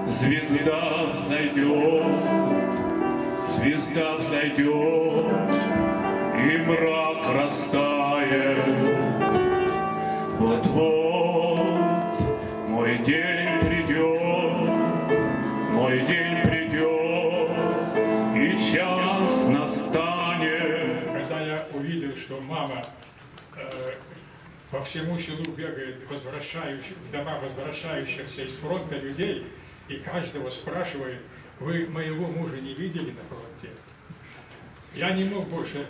Звезда взойдет, и мрак растает. Вот-вот мой день придет, и час настанет. Когда я увидел, что мама по всему селу бегает в дома возвращающихся из фронта людей, и каждого спрашивает: вы моего мужа не видели на фронте? Я не мог больше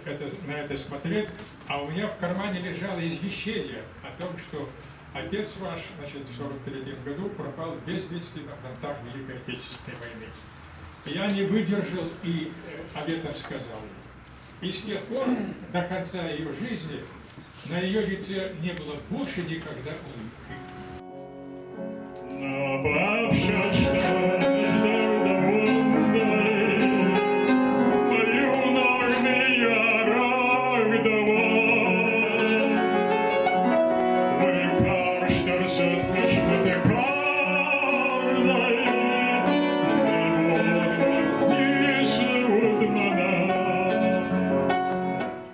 на это смотреть, а у меня в кармане лежало извещение о том, что отец ваш, значит, в 43-м году пропал без вести на фронтах Великой Отечественной войны. Я не выдержал и об этом сказал. И с тех пор, до конца ее жизни, на ее лице не было больше никогда улыбки.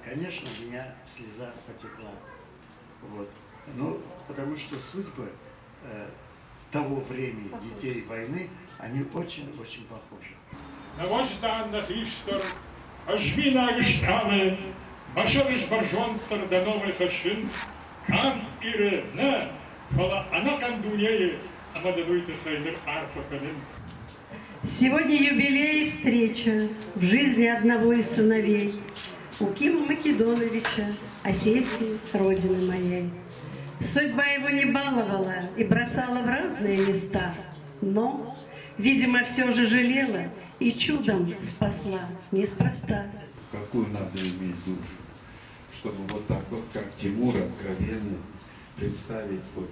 Конечно, у меня слеза потекла. Вот. Ну, потому что судьбы того времени детей войны, они очень-очень похожи. Навожданных Иштор, Ажвина Иштаны, Башарыш Баржонтар, до новых Ашин, Кан Ирена, Фала Анакан Дунеи, Амадавыта Хайдер Арфаканин. Сегодня юбилей и встреча в жизни одного из сыновей, Укима Македоновича, Осетии, родины моей. Судьба его не баловала и бросала в разные места, но, видимо, все же жалела и чудом спасла, неспроста. Какую надо иметь душу, чтобы вот так вот, как Тимур, откровенно представить вот,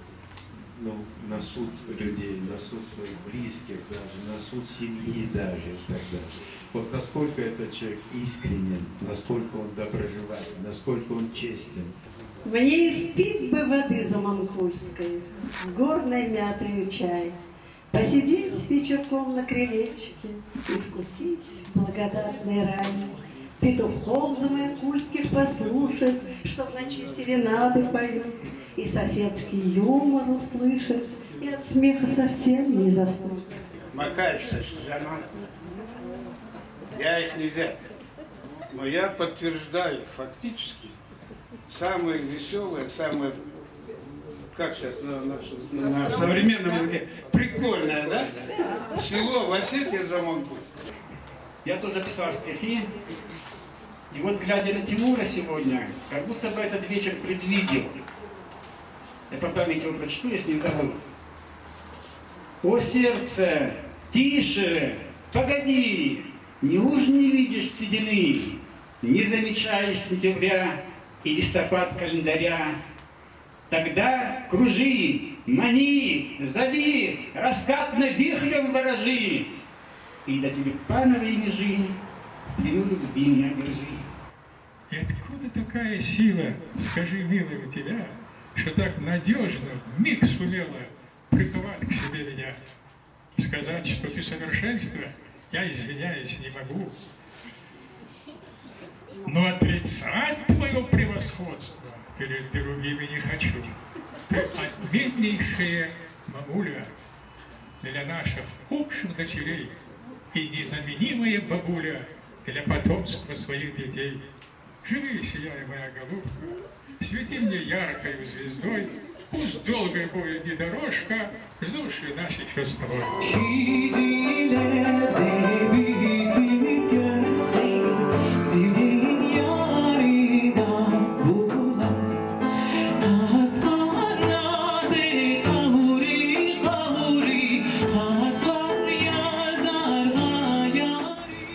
ну, на суд людей, на суд своих близких даже, на суд семьи даже и так далее. Вот насколько этот человек искренен, насколько он доброжелателен, насколько он честен. Мне испить бы воды заманкульской, с горной мятой чай, посидеть вечерком на крылечке и вкусить благодатный рай, петухов заманкульских послушать, что в ночи серенады поют, и соседский юмор услышать, и от смеха совсем не заснуть. Макаешься, Жаман. Я их нельзя. Но я подтверждаю, фактически, самое веселое, самое, как сейчас на современном языке, прикольное, да? Село в Осетии Заманкуль. Я тоже писал стихи, и вот, глядя на Тимура сегодня, как будто бы этот вечер предвидел. Я по памяти его прочту, если не забыл. О, сердце, тише, погоди, неужто не видишь седины, не замечаешь сентября и листопад календаря? Тогда кружи, мани, зови, раскатно вихрем ворожи, и до тебе пановой межи в плену любви меня держи. И откуда такая сила, скажи, милый, у тебя, что так надежно, вмиг сумела приковать к себе меня? Сказать, что ты совершенство, я, извиняюсь, не могу. Но отрицать твое превосходство перед другими не хочу. Ты отменнейшая мамуля для наших общих дочерей и незаменимая бабуля для потомства своих детей. Живи, сияй, моя голубка, свети мне яркою звездой, пусть долгой будет не дорожка, ждущая нас еще с тобой.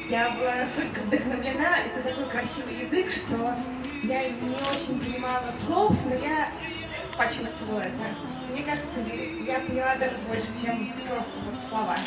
Я была настолько вдохновлена, это такой красивый язык, что я не очень понимала слов, но я почувствовала это. Мне кажется, я поняла даже больше, чем просто вот слова.